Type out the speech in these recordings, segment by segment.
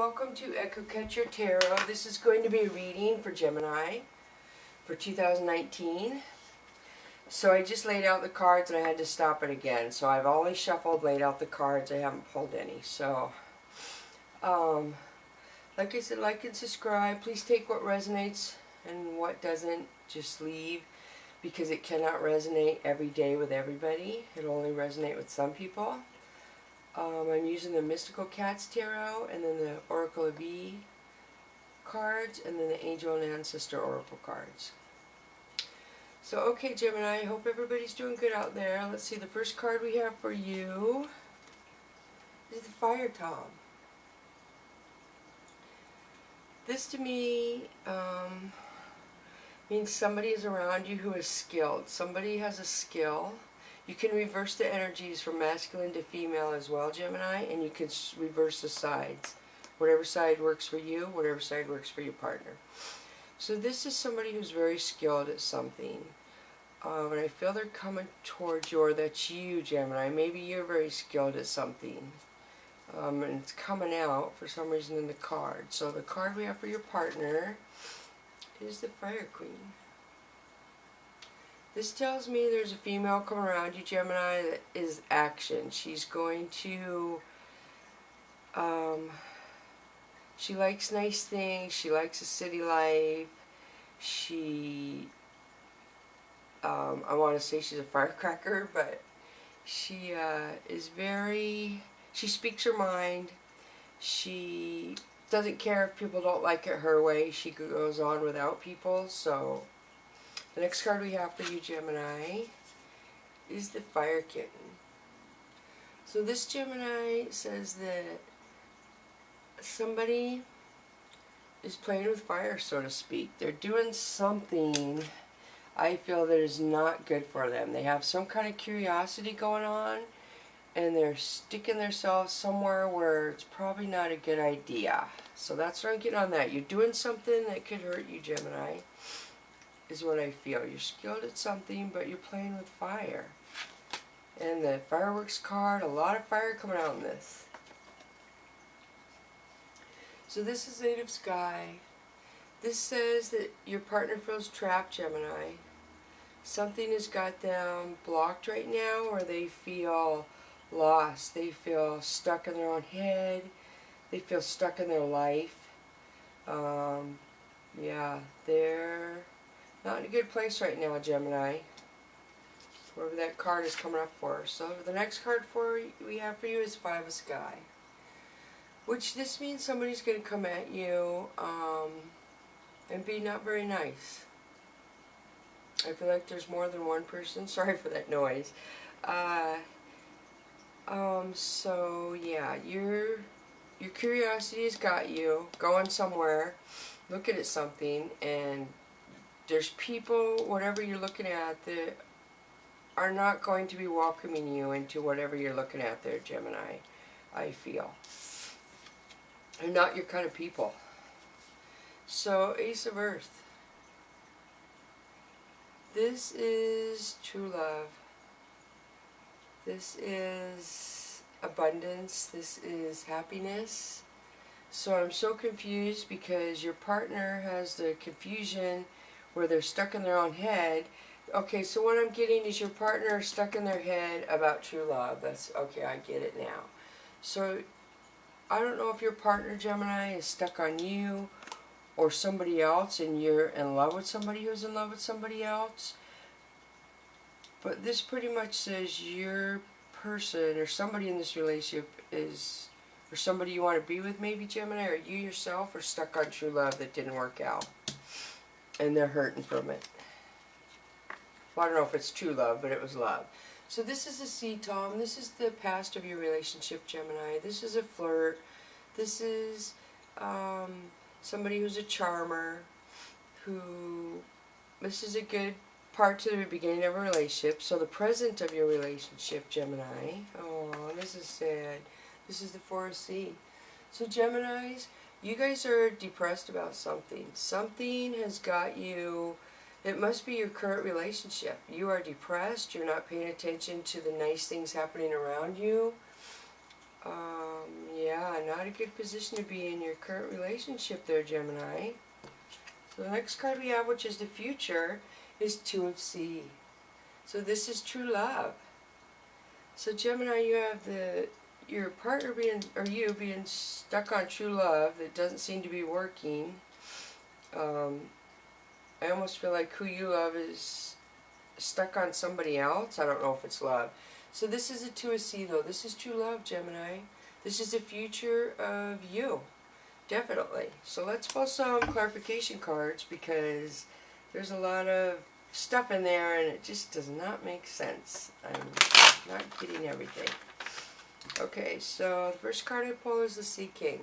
welcome to Echo Catcher Tarot. This is going to be a reading for Gemini for 2019. So I just laid out the cards and I had to stop it again. So I've only shuffled, laid out the cards. I haven't pulled any. So, like I said, like and subscribe. Please take what resonates and what doesn't. Just leave, because it cannot resonate every day with everybody. It'll only resonate with some people. I'm using the Mystical Cats Tarot, and then the Oracle of E cards, and then the Angel and Ancestor Oracle cards. So, okay, Gemini, I hope everybody's doing good out there. Let's see, the first card we have for you is the Fire Tom. This, to me, means somebody is around you who is skilled. Somebody has a skill. You can reverse the energies from masculine to female as well, Gemini, and you can reverse the sides. Whatever side works for you, whatever side works for your partner. So this is somebody who's very skilled at something. And I feel they're coming towards you, or that's you, Gemini. Maybe you're very skilled at something. And it's coming out for some reason in the card. So the card we have for your partner is the Fire Queen. This tells me there's a female coming around you, Gemini, that is action. She's going to, she likes nice things. She likes a city life. She, I want to say she's a firecracker, but she is very, she speaks her mind. She doesn't care if people don't like it her way. She goes on without people, so the next card we have for you, Gemini, is the Fire Kitten. So this Gemini says that somebody is playing with fire, so to speak. They're doing something I feel that is not good for them. They have some kind of curiosity going on, and they're sticking themselves somewhere where it's probably not a good idea. So that's what I'm getting on that. You're doing something that could hurt you, Gemini, is what I feel. You're skilled at something, but you're playing with fire. And the fireworks card, a lot of fire coming out in this. So this is Eight of Sky. This says that your partner feels trapped, Gemini. Something has got them blocked right now, or they feel lost. They feel stuck in their own head. They feel stuck in their life. Yeah, they're not in a good place right now, Gemini. Wherever that card is coming up for. So the next card we have for you is Five of Sky. Which this means somebody's going to come at you and be not very nice. I feel like there's more than one person. Sorry for that noise. So yeah, your curiosity has got you going somewhere, looking at something, and there's people, whatever you're looking at, that are not going to be welcoming you into whatever you're looking at there, Gemini, I feel. They're not your kind of people. So, Ace of Earth. This is true love. This is abundance. This is happiness. So I'm so confused because your partner has the confusion where they're stuck in their own head. Okay, so what I'm getting is your partner is stuck in their head about true love. That's okay, I get it now. So I don't know if your partner, Gemini, is stuck on you or somebody else, and you're in love with somebody who's in love with somebody else. But this pretty much says your person or somebody in this relationship is, or somebody you want to be with, maybe, Gemini, or you yourself are stuck on true love that didn't work out. And they're hurting from it. Well, I don't know if it's true love, but it was love. So this is a Sea Tom. This is the past of your relationship, Gemini. This is a flirt. This is somebody who's a charmer. This is a good part to the beginning of a relationship. So the present of your relationship, Gemini. Oh, this is sad. This is the Four of Sea. So Geminis, you guys are depressed about something. Something has got you. It must be your current relationship. You are depressed. You're not paying attention to the nice things happening around you. Yeah, not a good position to be in your current relationship there, Gemini. So the next card we have, which is the future, is Two of Sea. So this is true love. So Gemini, you have your partner being, or you being stuck on true love that doesn't seem to be working. I almost feel like who you love is stuck on somebody else. I don't know if it's love. So this is a Two of Sea though. This is true love, Gemini. This is the future of you. Definitely. So let's pull some clarification cards because there's a lot of stuff in there and it just does not make sense. I'm not getting everything. Okay, so the first card I pull is the Sea King.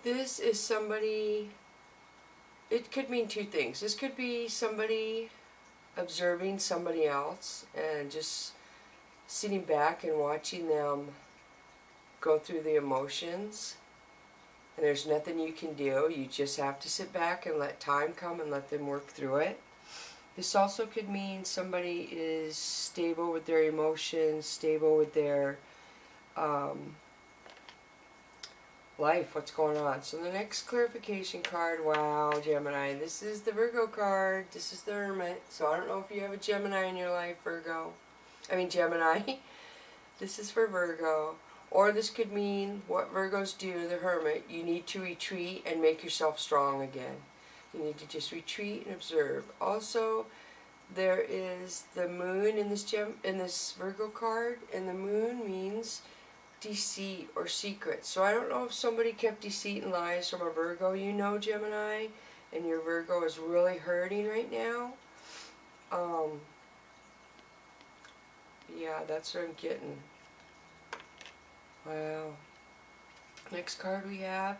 This is somebody, it could mean two things. This could be somebody observing somebody else and just sitting back and watching them go through the emotions. And there's nothing you can do. You just have to sit back and let time come and let them work through it. This also could mean somebody is stable with their emotions, stable with their life, what's going on. So the next clarification card, wow, Gemini, this is the Virgo card. This is the Hermit. So I don't know if you have a Gemini in your life, Gemini. This is for Virgo. Or this could mean what Virgos do, the Hermit. You need to retreat and make yourself strong again. You need to just retreat and observe. Also, there is the Moon in this Virgo card, and the Moon means deceit or secret. So I don't know if somebody kept deceit and lies from a Virgo you know, Gemini, and your Virgo is really hurting right now. Yeah, that's what I'm getting. Wow. Next card we have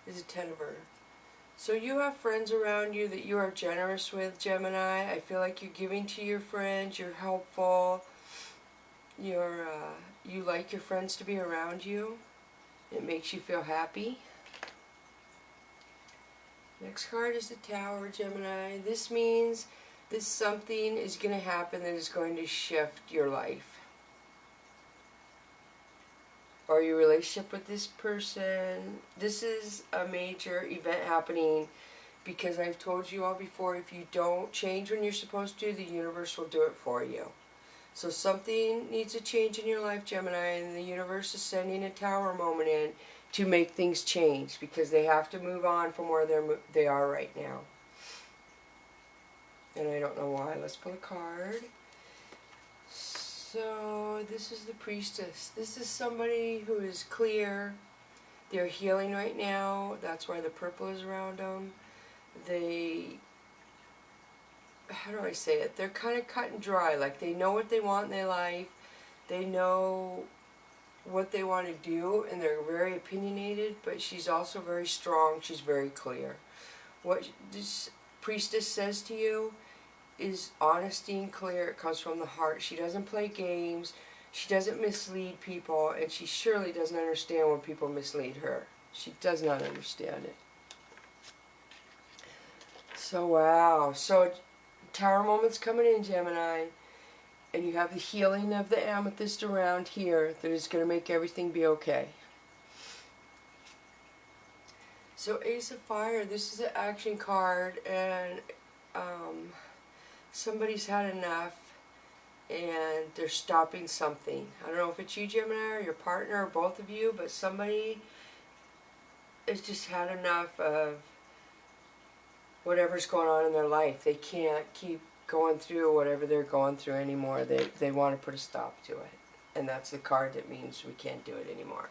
is a Ten of Earth. So you have friends around you that you are generous with, Gemini. I feel like you're giving to your friends, you're helpful, you like your friends to be around you. It makes you feel happy. Next card is the Tower, Gemini. This means that something is going to happen that is going to shift your life. Or your relationship with this person. This is a major event happening because I've told you all before, if you don't change when you're supposed to, the universe will do it for you. So something needs a change in your life, Gemini, and the universe is sending a Tower moment in to make things change because they have to move on from where they are right now. And I don't know why. Let's pull a card. So this is the Priestess. This is somebody who is clear. They're healing right now. That's why the purple is around them. How do I say it? They're kind of cut and dry. Like they know what they want in their life. They know what they want to do, and they're very opinionated, but she's also very strong. She's very clear. What this Priestess says to you is honesty and clear. It comes from the heart. She doesn't play games. She doesn't mislead people, and she surely doesn't understand when people mislead her. She does not understand it. So wow. So Tower moment's coming in, Gemini, and you have the healing of the amethyst around here that is going to make everything be okay. So Ace of Fire, this is an action card, and somebody's had enough and they're stopping something. I don't know if it's you, Gemini, or your partner, or both of you, but somebody has just had enough of whatever's going on in their life. They can't keep going through whatever they're going through anymore. They want to put a stop to it. And that's the card that means we can't do it anymore.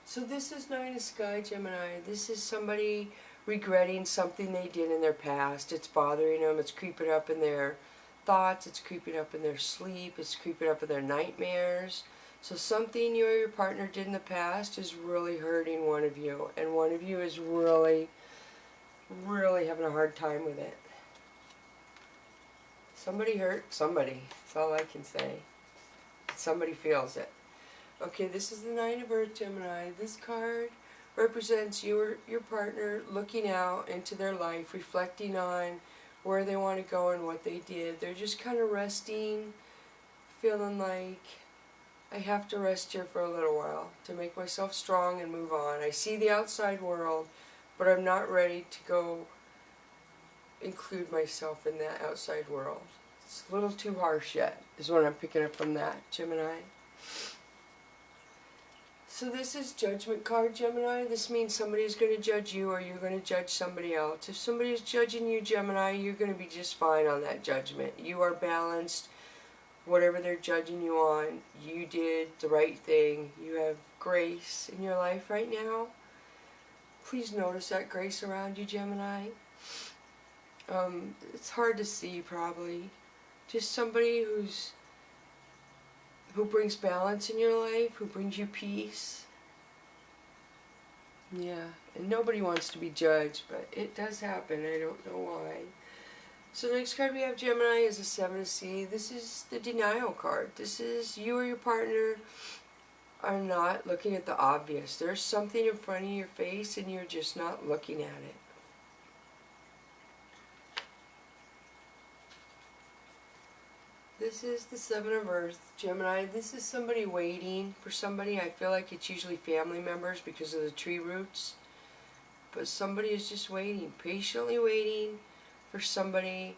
So this is Nine of Sky, Gemini. This is somebody regretting something they did in their past. It's bothering them. It's creeping up in their thoughts. It's creeping up in their sleep. It's creeping up in their nightmares. So something you or your partner did in the past is really hurting one of you. And one of you is really having a hard time with it. Somebody hurt somebody. That's all I can say. Somebody feels it. Okay, this is the Nine of Earth, Gemini. This card represents you or your partner looking out into their life, reflecting on where they want to go and what they did. They're just kind of resting, feeling like I have to rest here for a little while to make myself strong and move on. I see the outside world, but I'm not ready to go include myself in that outside world. It's a little too harsh yet, is what I'm picking up from that, Gemini. So this is Judgment card, Gemini. This means somebody's going to judge you or you're going to judge somebody else. If somebody is judging you, Gemini, you're going to be just fine on that judgment. You are balanced. Whatever they're judging you on, you did the right thing. You have grace in your life right now. Please notice that grace around you, Gemini. It's hard to see, probably. Just somebody who brings balance in your life, who brings you peace. Yeah, and nobody wants to be judged, but it does happen. I don't know why. So the next card we have, Gemini, is the Seven of Sea. This is the denial card. This is you or your partner are not looking at the obvious. There's something in front of your face and you're just not looking at it. This is the Seven of Earth, Gemini. This is somebody waiting for somebody. I feel like it's usually family members because of the tree roots. But somebody is just waiting, patiently waiting for somebody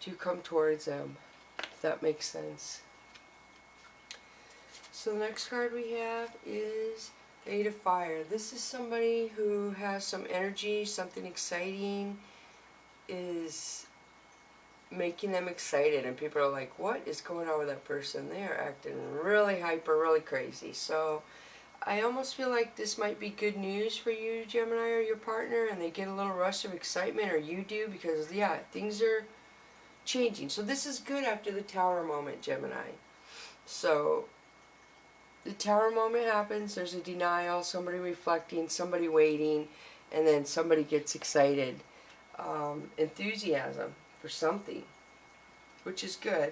to come towards them, if that makes sense. So the next card we have is the Eight of Fire. This is somebody who has some energy, something exciting is making them excited, and people are like, what is going on with that person? They are acting really hyper, really crazy. So I almost feel like this might be good news for you, Gemini, or your partner, and they get a little rush of excitement, or you do, because, yeah, things are changing. So this is good after the Tower moment, Gemini. So the Tower moment happens, there's a denial, somebody reflecting, somebody waiting, and then somebody gets excited. Enthusiasm for something, which is good.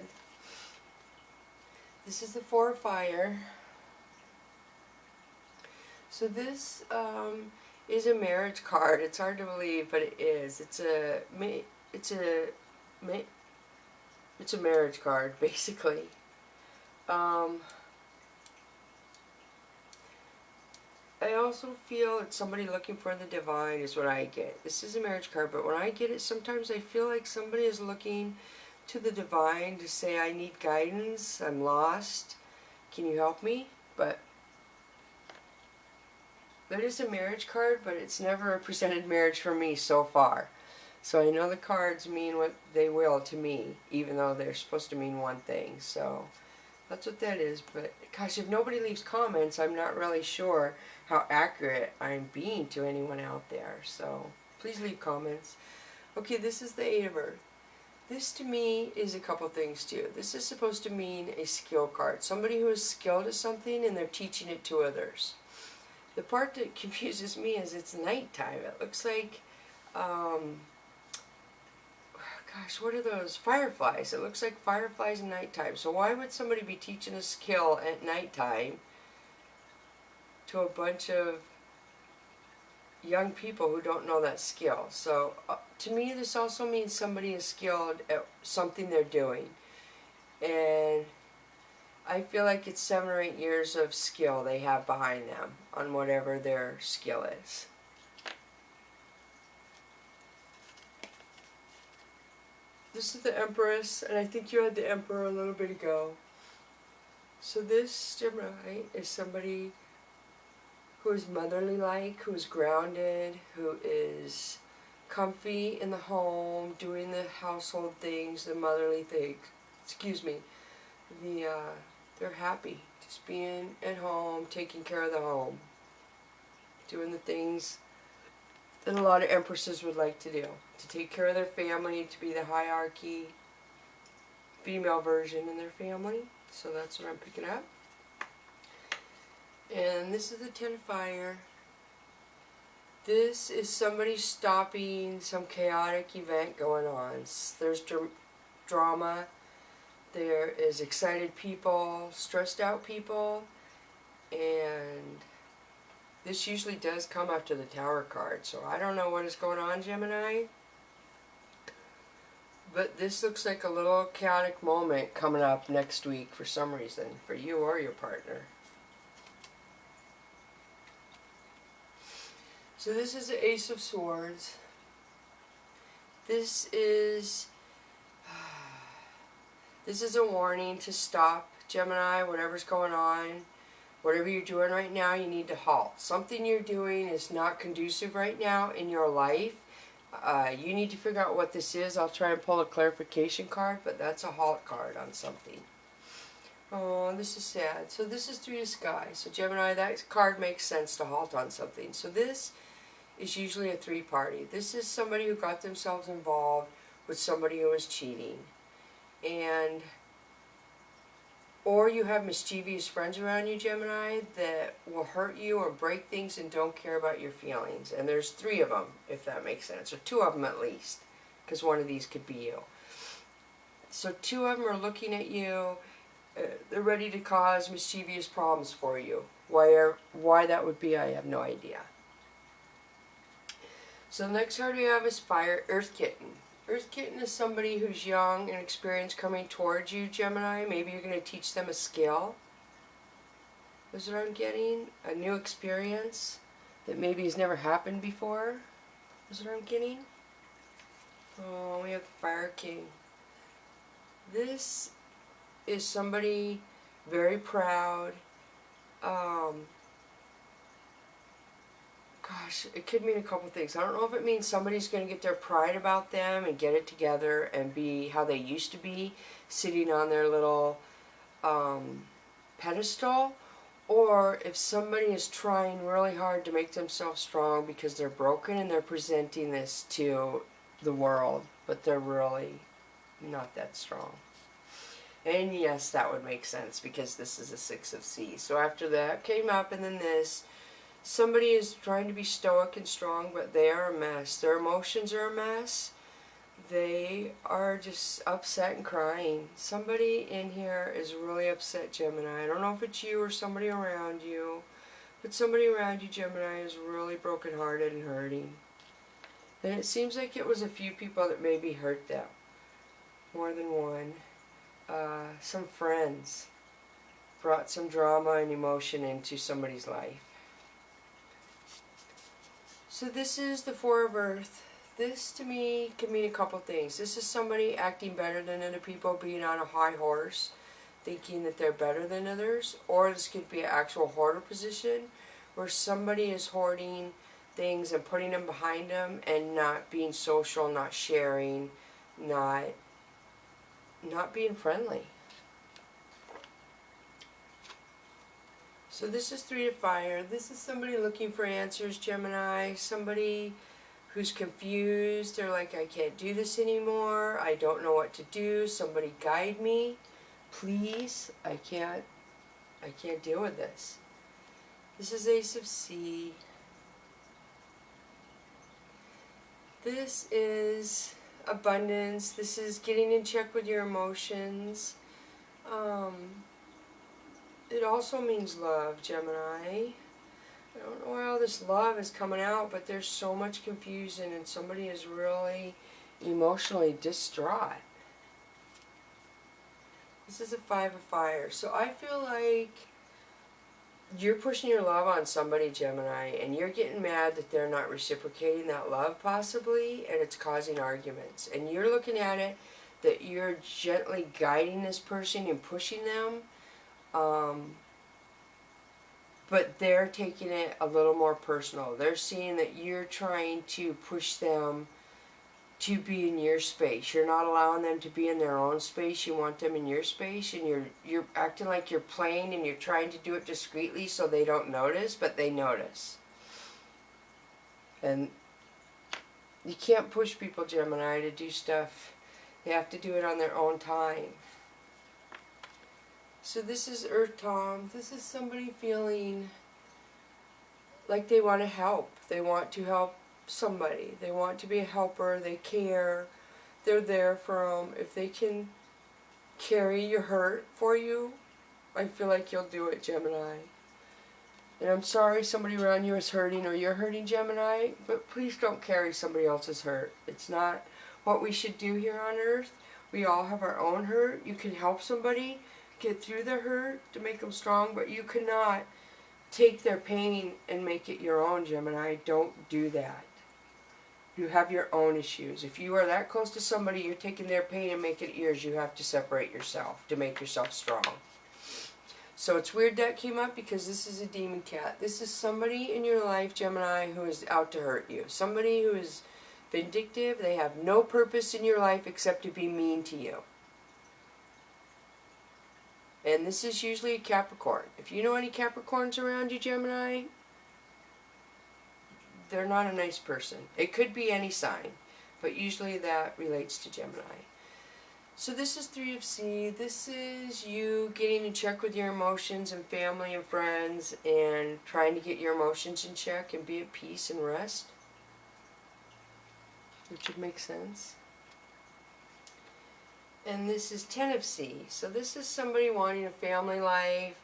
This is the Four of Fire. So this is a marriage card. It's hard to believe, but it is. It's a marriage card, basically. I also feel it's somebody looking for the divine is what I get. This is a marriage card, but when I get it, sometimes I feel like somebody is looking to the divine to say, I need guidance, I'm lost, can you help me? But that is a marriage card, but it's never represented marriage for me so far. So I know the cards mean what they will to me, even though they're supposed to mean one thing. So that's what that is. But gosh, if nobody leaves comments, I'm not really sure how accurate I'm being to anyone out there. So please leave comments. Okay, this is the Eight of Earth. This to me is a couple things too. This is supposed to mean a skill card. Somebody who is skilled at something and they're teaching it to others. The part that confuses me is it's nighttime. It looks like, gosh, what are those? Fireflies. It looks like fireflies in nighttime. So why would somebody be teaching a skill at nighttime to a bunch of young people who don't know that skill? So to me, this also means somebody is skilled at something they're doing. And I feel like it's 7 or 8 years of skill they have behind them on whatever their skill is. This is the Empress, and I think you had the Emperor a little bit ago. So this Gemini is somebody who is motherly-like, who is grounded, who is comfy in the home, doing the household things, the motherly things. Excuse me. They're happy just being at home, taking care of the home, doing the things that a lot of empresses would like to do, to take care of their family, to be the hierarchy, female version in their family. So that's what I'm picking up. And this is the Ten of Fire. This is somebody stopping some chaotic event going on. There's drama. There is excited people, stressed out people, and this usually does come after the Tower card. So I don't know what is going on, Gemini, But this looks like a little chaotic moment coming up next week for some reason, for you or your partner. So this is the Ace of Swords. This is a warning to stop, Gemini, whatever's going on. Whatever you're doing right now, you need to halt. Something you're doing is not conducive right now in your life. You need to figure out what this is. I'll try and pull a clarification card, but that's a halt card on something. Oh, this is sad. So this is Three of Sky. So Gemini, that card makes sense to halt on something. So this is usually a three-party. This is somebody who got themselves involved with somebody who was cheating. Or you have mischievous friends around you, Gemini, that will hurt you or break things and don't care about your feelings. And there's three of them, if that makes sense. Or two of them at least, because one of these could be you. So two of them are looking at you. They're ready to cause mischievous problems for you. Why that would be, I have no idea. So the next card we have is Fire, Earth Kitten. Earth Kitten is somebody who's young and experienced coming towards you, Gemini. Maybe you're going to teach them a skill. That's what I'm getting. A new experience that maybe has never happened before. That's what I'm getting. Oh, we have the Fire King. This is somebody very proud. Gosh, it could mean a couple things. I don't know if it means somebody's going to get their pride about them and get it together and be how they used to be, sitting on their little pedestal, or if somebody is trying really hard to make themselves strong because they're broken and they're presenting this to the world, but they're really not that strong. And yes, that would make sense because this is a Six of Seas. So after that came up and then this, somebody is trying to be stoic and strong, but they are a mess. Their emotions are a mess. They are just upset and crying. Somebody in here is really upset, Gemini. I don't know if it's you or somebody around you, but somebody around you, Gemini, is really brokenhearted and hurting. And it seems like it was a few people that maybe hurt them. More than one. Some friends brought some drama and emotion into somebody's life. So this is the Four of Earth. This to me can mean a couple things. This is somebody acting better than other people, being on a high horse, thinking that they're better than others. Or this could be an actual hoarder position where somebody is hoarding things and putting them behind them and not being social, not sharing, not being friendly. So this is Three of Fire. This is somebody looking for answers, Gemini. Somebody who's confused. They're like, I can't do this anymore. I don't know what to do. Somebody guide me, please. I can't deal with this. This is Ace of Sea. This is abundance. This is getting in check with your emotions. It also means love, Gemini. I don't know why all this love is coming out, but there's so much confusion and somebody is really emotionally distraught. This is a Five of Fire. So I feel like you're pushing your love on somebody, Gemini, and you're getting mad that they're not reciprocating that love possibly, and it's causing arguments. And you're looking at it that you're gently guiding this person and pushing them, but they're taking it a little more personal. They're seeing that you're trying to push them to be in your space. You're not allowing them to be in their own space. You want them in your space, and you're acting like you're playing and you're trying to do it discreetly so they don't notice, but they notice. And you can't push people, Gemini, to do stuff. They have to do it on their own time. So this is Earth Tom. This is somebody feeling like they want to help. They want to help somebody. They want to be a helper. They care. They're there for them. If they can carry your hurt for you, I feel like you'll do it, Gemini. And I'm sorry somebody around you is hurting or you're hurting, Gemini, but please don't carry somebody else's hurt. It's not what we should do here on earth. We all have our own hurt. You can help somebody get through their hurt to make them strong, but you cannot take their pain and make it your own, Gemini. Don't do that. You have your own issues. If you are that close to somebody, you're taking their pain and making it yours, you have to separate yourself to make yourself strong. So it's weird that came up because this is a demon cat. This is somebody in your life, Gemini, who is out to hurt you. Somebody who is vindictive. They have no purpose in your life except to be mean to you. And this is usually a Capricorn. If you know any Capricorns around you, Gemini, they're not a nice person. It could be any sign, but usually that relates to Gemini. So this is 3 of C. This is you getting in check with your emotions and family and friends and trying to get your emotions in check and be at peace and rest, which would make sense. And this is 10 of C. So this is somebody wanting a family life,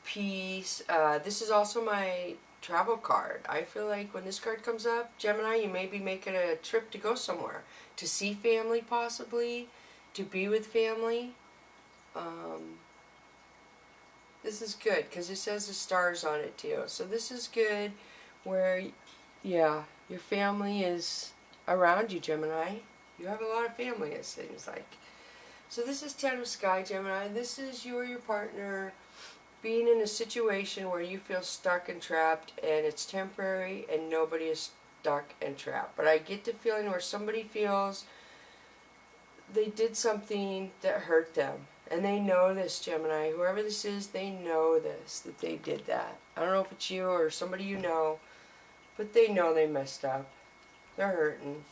peace. This is also my travel card. I feel like when this card comes up, Gemini, you may be making a trip to go somewhere. To see family possibly. To be with family. This is good because it says the stars on it too. So this is good where, yeah, your family is around you, Gemini. You have a lot of family, it seems like. So this is 10 of Sky, Gemini. This is you or your partner being in a situation where you feel stuck and trapped and it's temporary and nobody is stuck and trapped. But I get the feeling where somebody feels they did something that hurt them. And they know this, Gemini. Whoever this is, they know this, that they did that. I don't know if it's you or somebody you know, but they know they messed up. They're hurting.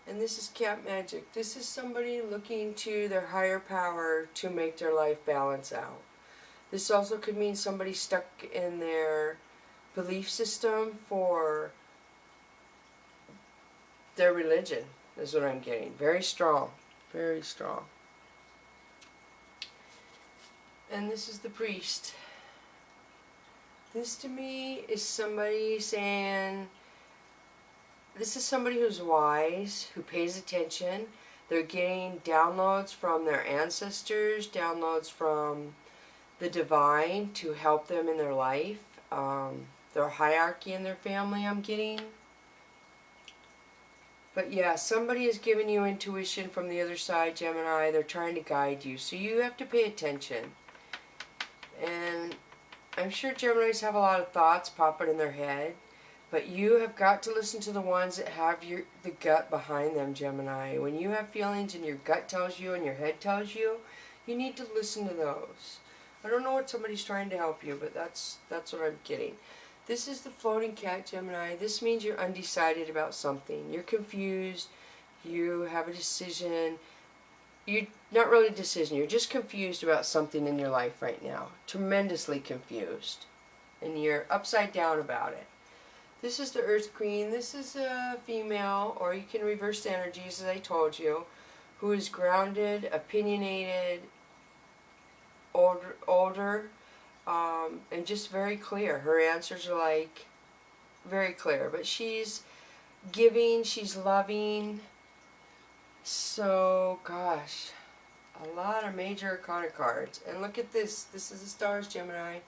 And this is Cat Magic. This is somebody looking to their higher power to make their life balance out. This also could mean somebody stuck in their belief system for their religion. Is what I'm getting. Very strong. Very strong. And this is the Priest. This to me is somebody saying, this is somebody who's wise, who pays attention. They're getting downloads from their ancestors, downloads from the divine to help them in their life. Their hierarchy in their family, I'm getting. But yeah, somebody is giving you intuition from the other side, Gemini. They're trying to guide you. So you have to pay attention. And I'm sure Geminis have a lot of thoughts popping in their head. But you have got to listen to the ones that have the gut behind them, Gemini. When you have feelings and your gut tells you and your head tells you, you need to listen to those. I don't know what somebody's trying to help you, but that's what I'm getting. This is the Floating Cat, Gemini. This means you're undecided about something. You're confused. You have a decision. You're not really a decision. You're just confused about something in your life right now. Tremendously confused. And you're upside down about it. This is the Earth Queen. This is a female, or you can reverse the energies, as I told you, who is grounded, opinionated, older, and just very clear. Her answers are like very clear, but she's giving, she's loving. So gosh, a lot of major arcana cards. And look at this. This is the stars, Gemini.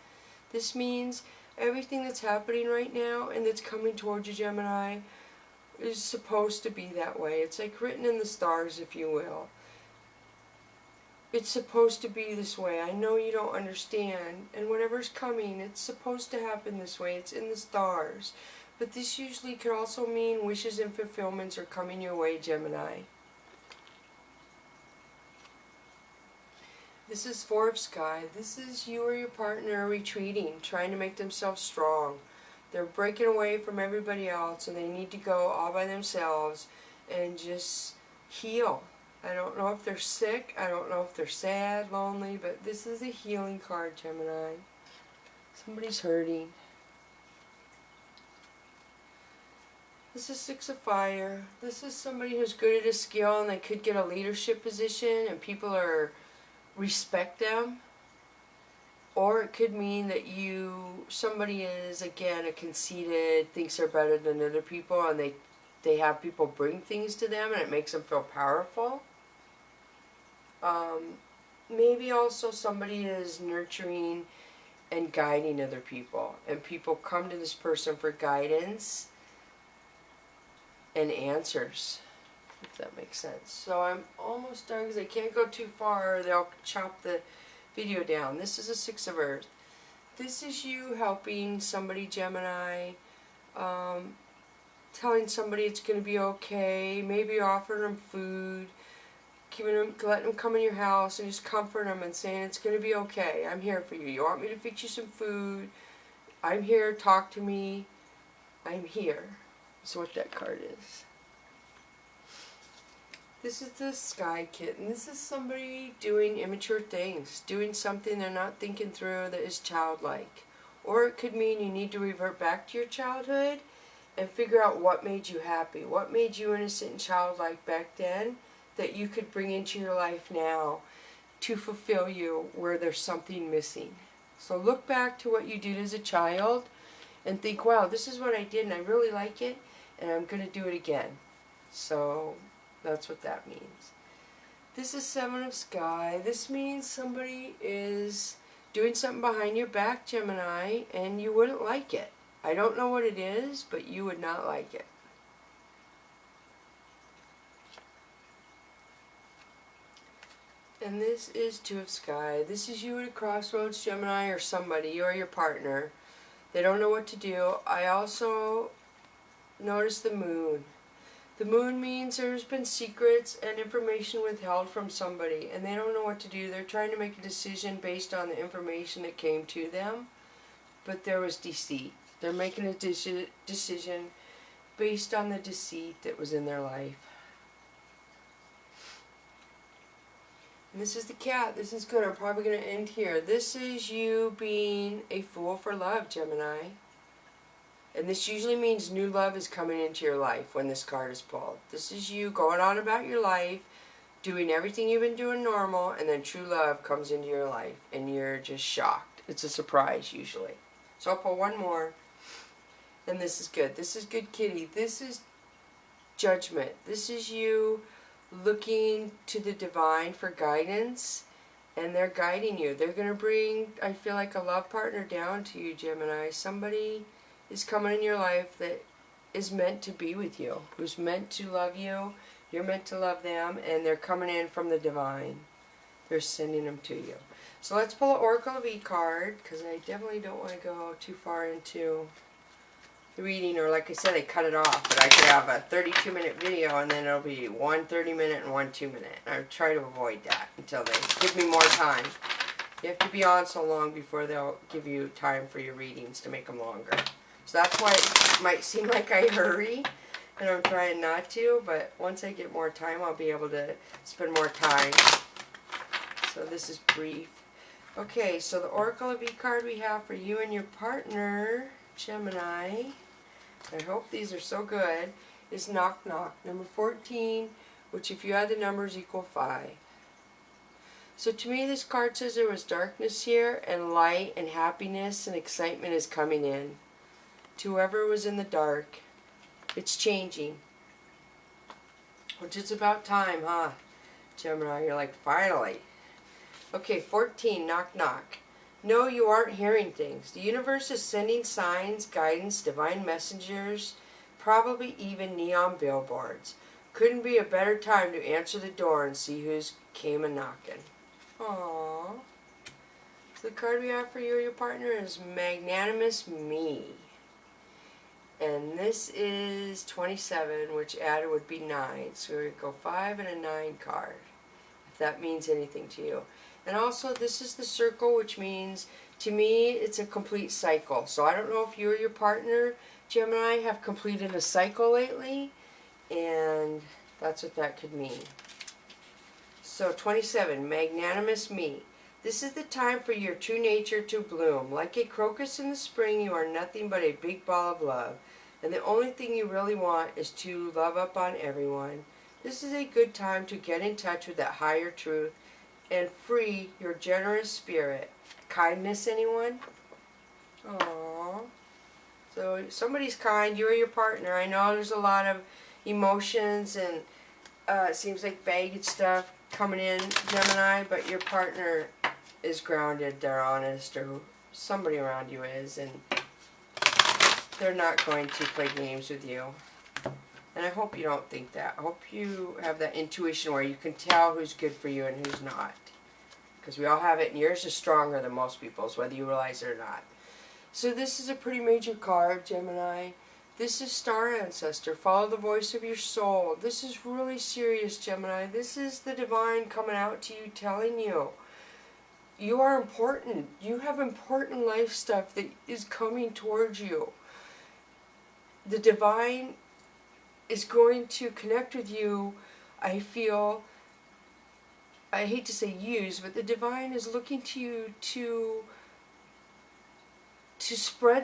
This means everything that's happening right now and that's coming towards you, Gemini, is supposed to be that way. It's like written in the stars, if you will. It's supposed to be this way. I know you don't understand. And whatever's coming, it's supposed to happen this way. It's in the stars. But this usually could also mean wishes and fulfillments are coming your way, Gemini. This is Four of Sky. This is you or your partner retreating, trying to make themselves strong. They're breaking away from everybody else and they need to go all by themselves and just heal. I don't know if they're sick, I don't know if they're sad, lonely, but this is a healing card, Gemini. Somebody's hurting. This is Six of Fire. This is somebody who's good at a skill and they could get a leadership position and people respect them. Or it could mean that somebody is, again, a conceited, thinks they're better than other people and they they have people bring things to them and it makes them feel powerful. Maybe also somebody is nurturing and guiding other people, and people come to this person for guidance and answers, if that makes sense. So I'm almost done because I can't go too far or they'll chop the video down. This is a Six of Earth. This is you helping somebody, Gemini, telling somebody it's going to be okay, maybe offering them food, letting them come in your house and just comfort them and saying it's going to be okay. I'm here for you. You want me to fix you some food? I'm here. Talk to me. I'm here. That's what that card is. This is the Sky Kitten. This is somebody doing immature things, doing something they're not thinking through that is childlike. Or it could mean you need to revert back to your childhood and figure out what made you happy, what made you innocent and childlike back then that you could bring into your life now to fulfill you where there's something missing. So look back to what you did as a child and think, wow, this is what I did and I really like it and I'm going to do it again. So that's what that means. This is Seven of Sky. This means somebody is doing something behind your back, Gemini, and you wouldn't like it. I don't know what it is, but you would not like it. And this is Two of Sky. This is you at a crossroads, Gemini, or somebody, you or your partner. They don't know what to do. I also notice the moon. The moon means there's been secrets and information withheld from somebody, and they don't know what to do. They're trying to make a decision based on the information that came to them, but there was deceit. They're making a decision based on the deceit that was in their life. And this is the cat. This is good. I'm probably going to end here. This is you being a fool for love, Gemini. And this usually means new love is coming into your life when this card is pulled. This is you going on about your life, doing everything you've been doing normal, and then true love comes into your life, and you're just shocked. It's a surprise, usually. So I'll pull one more. And this is good. This is good, kitty. This is Judgment. This is you looking to the divine for guidance, and they're guiding you. They're going to bring, I feel like, a love partner down to you, Gemini. Somebody is coming in your life that is meant to be with you, who's meant to love you. You're meant to love them, and they're coming in from the divine. They're sending them to you. So let's pull an Oracle of E card, because I definitely don't want to go too far into the reading, or like I said, I cut it off, but I could have a 32-minute video, and then it'll be one 30-minute and one 2-minute. I try to avoid that until they give me more time. You have to be on so long before they'll give you time for your readings to make them longer. So that's why it might seem like I hurry, and I'm trying not to, but once I get more time, I'll be able to spend more time. So this is brief. Okay, so the Oracle of E card we have for you and your partner, Gemini, I hope these are so good, is Knock Knock, number 14, which if you add the numbers equal 5. So to me this card says there was darkness here, and light and happiness and excitement is coming in. To whoever was in the dark, it's changing. Which is about time, huh? Gemini, you're like, finally. Okay, 14, Knock Knock. No, you aren't hearing things. The universe is sending signs, guidance, divine messengers, probably even neon billboards. Couldn't be a better time to answer the door and see who's came a-knocking. Aww. So the card we have for you or your partner is Magnanimous Me. And this is 27, which added would be 9. So we would go 5 and a 9 card, if that means anything to you. And also, this is the circle, which means, to me, it's a complete cycle. So I don't know if you or your partner, Gemini, have completed a cycle lately, and that's what that could mean. So 27, Magnanimous Me. This is the time for your true nature to bloom. Like a crocus in the spring, you are nothing but a big ball of love. And the only thing you really want is to love up on everyone. This is a good time to get in touch with that higher truth and free your generous spirit. Kindness, anyone? Aww. So somebody's kind, you or your partner. I know there's a lot of emotions and it seems like baggage stuff coming in, Gemini, but your partner is grounded, they're honest, or somebody around you is, and they're not going to play games with you. And I hope you don't think that. I hope you have that intuition where you can tell who's good for you and who's not. Because we all have it, and yours is stronger than most people's, whether you realize it or not. So this is a pretty major card, Gemini. This is Star Ancestor. Follow the voice of your soul. This is really serious, Gemini. This is the divine coming out to you, telling you, you are important. You have important life stuff that is coming towards you. The divine is going to connect with you, I feel. I hate to say use, but the divine is looking to you to spread